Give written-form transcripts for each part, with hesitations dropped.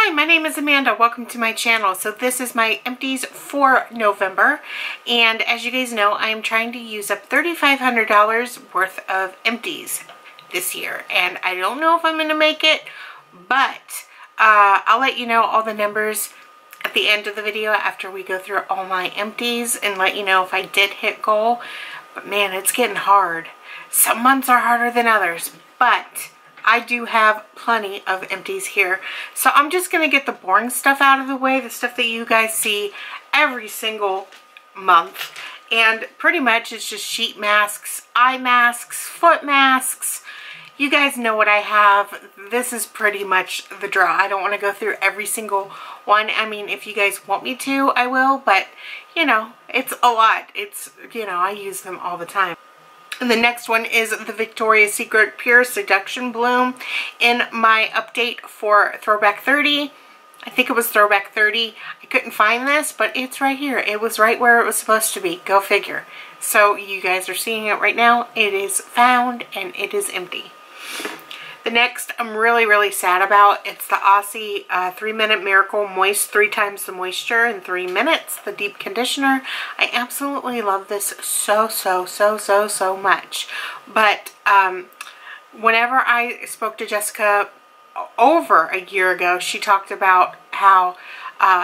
Hi, my name is Amanda. Welcome to my channel. So this is my empties for November, and as you guys know, I am trying to use up $3,500 worth of empties this year, and I don't know if I'm going to make it, but I'll let you know all the numbers at the end of the video after we go through all my empties and let you know if I did hit goal. But man, it's getting hard. Some months are harder than others, but I do have plenty of empties here. So I'm just going to get the boring stuff out of the way, the stuff that you guys see every single month. And pretty much it's just sheet masks, eye masks, foot masks. You guys know what I have. This is pretty much the draw. I don't want to go through every single one. I mean, if you guys want me to, I will. But, you know, it's a lot. It's, you know, I use them all the time. And the next one is the Victoria's Secret Pure Seduction Bloom in my update for Throwback 30. I think it was Throwback 30. I couldn't find this, but it's right here. It was right where it was supposed to be. Go figure. So you guys are seeing it right now. It is found and it is empty. The next I'm really sad about. It's the Aussie 3-Minute Miracle Moist 3 times the moisture in 3 minutes. The deep conditioner. I absolutely love this so much. But whenever I spoke to Jessica over a year ago, she talked about how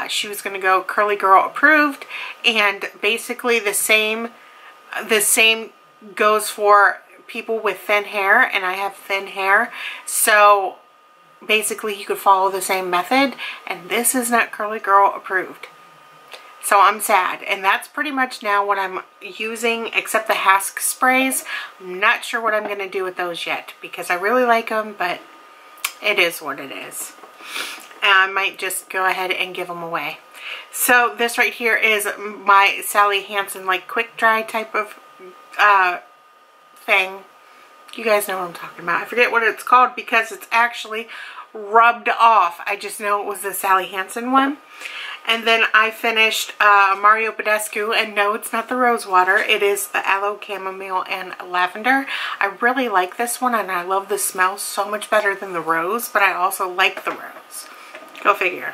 she was going to go Curly Girl approved, and basically the same goes for people with thin hair, and I have thin hair, so basically you could follow the same method, and this is not Curly Girl approved. So I'm sad, and that's pretty much now what I'm using, except the Hask sprays. I'm not sure what I'm going to do with those yet, because I really like them, but it is what it is. And I might just go ahead and give them away. So this right here is my Sally Hansen, like, quick dry type of thing. You guys know what I'm talking about. I forget what it's called because it's actually rubbed off. I just know it was the Sally Hansen one. And then I finished Mario Badescu, and no, it's not the rose water. It is the aloe, chamomile, and lavender. I really like this one, and I love the smell so much better than the rose, but I also like the rose. Go figure.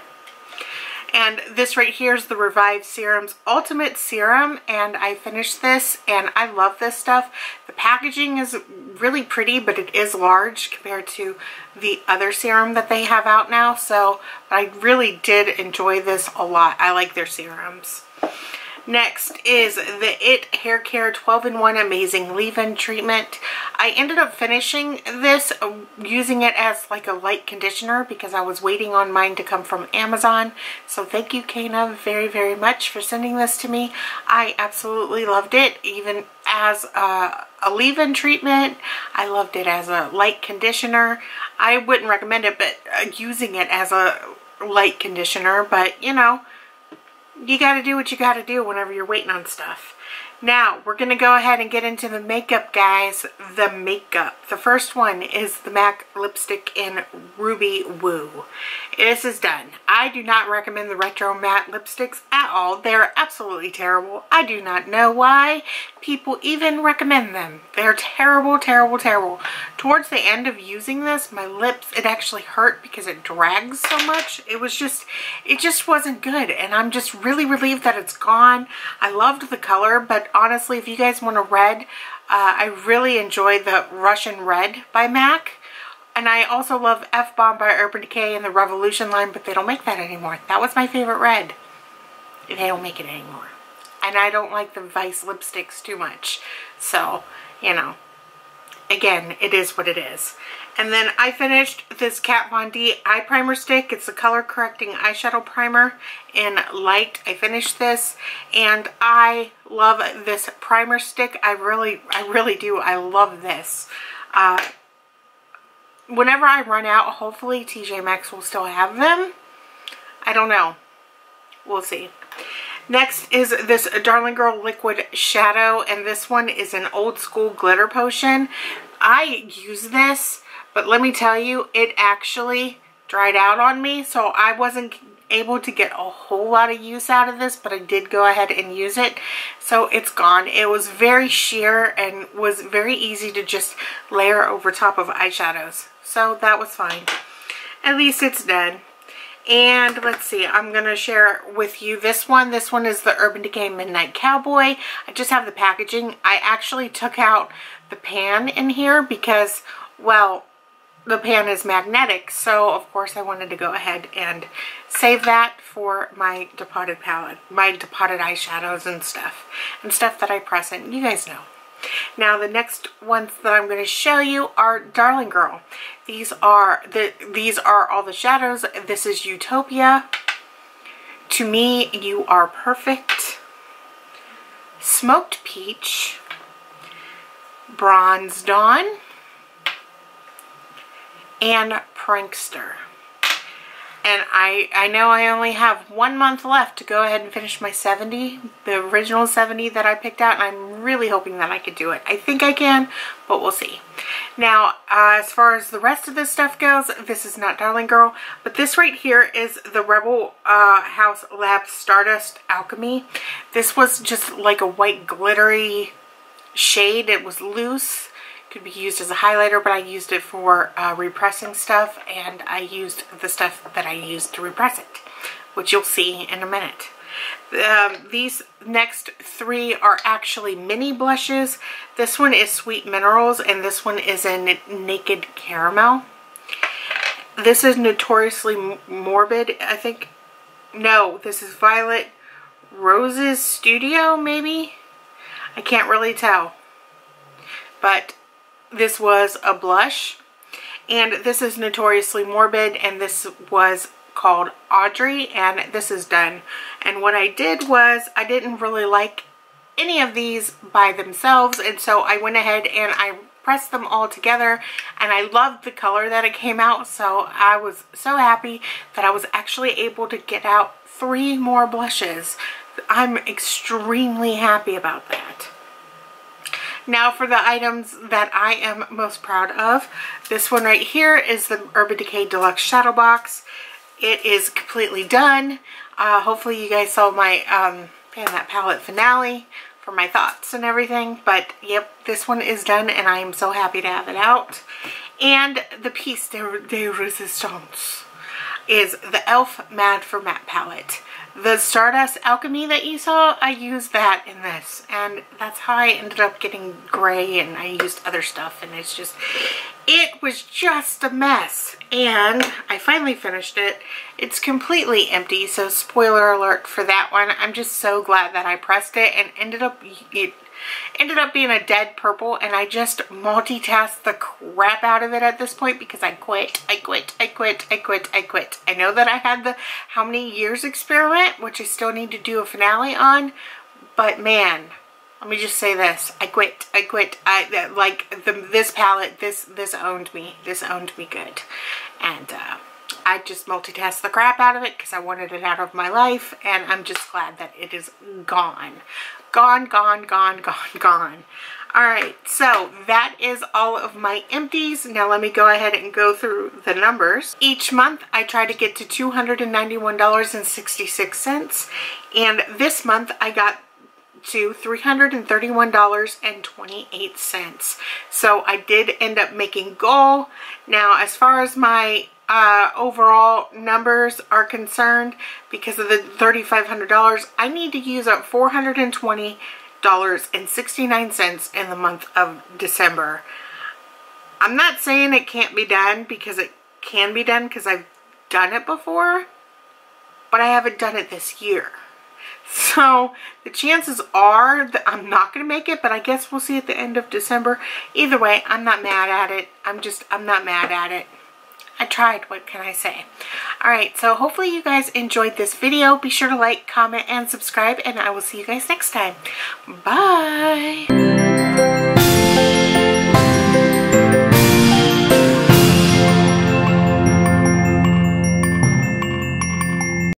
And this right here is the Revive Serum's Ultimate Serum, and I finished this, and I love this stuff. The packaging is really pretty, but it is large compared to the other serum that they have out now. So, but I really did enjoy this a lot. I like their serums. Next is the It Hair Care 12-in-1 Amazing Leave-In Treatment. I ended up finishing this using it as like a light conditioner because I was waiting on mine to come from Amazon. So thank you, Kana, very much for sending this to me. I absolutely loved it, even as a leave-in treatment. I loved it as a light conditioner. I wouldn't recommend it, but using it as a light conditioner, but you know, you gotta do what you gotta do whenever you're waiting on stuff. Now, we're gonna go ahead and get into the makeup, guys. The makeup. The first one is the MAC lipstick in Ruby Woo. This is done. I do not recommend the retro matte lipsticks at all. They're absolutely terrible. I do not know why people even recommend them. They're terrible. Towards the end of using this, my lips, it actually hurt because it drags so much. It just wasn't good, and I'm just really relieved that it's gone. I loved the color, but honestly, if you guys want a red, I really enjoy the Russian Red by MAC. And I also love F-Bomb by Urban Decay in the Revolution line, but they don't make that anymore. That was my favorite red. They don't make it anymore. And I don't like the Vice lipsticks too much. So, you know, again, it is what it is. And then I finished this Kat Von D eye primer stick. It's a color correcting eyeshadow primer in light. I finished this, and I love this primer stick. I really do. I love this. Whenever I run out, hopefully TJ Maxx will still have them. I don't know. We'll see. Next is this Darling Girl Liquid Shadow, and this one is an old school glitter potion. I use this, but let me tell you, it actually dried out on me, so I wasn't able to get a whole lot of use out of this, but I did go ahead and use it, so it's gone. It was very sheer and was very easy to just layer over top of eyeshadows, so that was fine. At least it's done. And let's see, I'm going to share with you this one. This one is the Urban Decay Midnight Cowboy. I just have the packaging. I actually took out the pan in here because, well, the pan is magnetic. So, of course, I wanted to go ahead and save that for my depotted palette, my depotted eyeshadows and stuff that I press in. You guys know. Now the next ones that I'm going to show you are Darling Girl. These are all the shadows. This is Utopia. To Me, You Are Perfect. Smoked Peach. Bronze Dawn. And Prankster. And I know I only have 1 month left to go ahead and finish my 70, the original 70 that I picked out, and I'm really hoping that I could do it. I think I can, but we'll see. Now, as far as the rest of this stuff goes, this is not Darling Girl, but this right here is the Rebel House Lab Stardust Alchemy. This was just like a white glittery shade. It was loose. Could be used as a highlighter, but I used it for repressing stuff, and I used the stuff that I used to repress it, which you'll see in a minute. These next three are actually mini blushes. This one is Sweet Minerals, and this one is in Naked Caramel. This is Notoriously Morbid, I think. No, this is Violet Rose's Studio, maybe? I can't really tell. But this was a blush, and this is Notoriously Morbid, and this was called Audrey, and this is done. And what I did was I didn't really like any of these by themselves, and so I went ahead and I pressed them all together, and I loved the color that it came out, so I was so happy that I was actually able to get out 3 more blushes. I'm extremely happy about that. Now for the items that I am most proud of, this one right here is the Urban Decay Deluxe Shadow Box. It is completely done. Hopefully you guys saw my that palette finale for my thoughts and everything. But yep, this one is done, and I am so happy to have it out. And the piece de resistance is the e.l.f. Mad for Matte palette. The Stardust Alchemy that you saw, I used that in this, and that's how I ended up getting gray, and I used other stuff, and it was just a mess. And I finally finished it. It's completely empty, so spoiler alert for that one. I'm just so glad that I pressed it, and it ended up being a dead purple, and I just multitasked the crap out of it at this point because I quit. I know that I had the How Many Years experiment, which I still need to do a finale on, but man, let me just say this. I quit. This palette, this owned me. This owned me good. And I just multitasked the crap out of it because I wanted it out of my life, and I'm just glad that it is gone. Gone. Alright, so that is all of my empties. Now let me go ahead and go through the numbers. Each month I try to get to $291.66, and this month I got to $331.28. So I did end up making goal. Now as far as my overall numbers are concerned, because of the $3,500, I need to use up $420.69 in the month of December. I'm not saying it can't be done, because it can be done because I've done it before, but I haven't done it this year. So the chances are that I'm not going to make it, but I guess we'll see at the end of December. Either way, I'm not mad at it. I'm not mad at it. I tried, what can I say? Alright, so hopefully you guys enjoyed this video. Be sure to like, comment, and subscribe, and I will see you guys next time. Bye!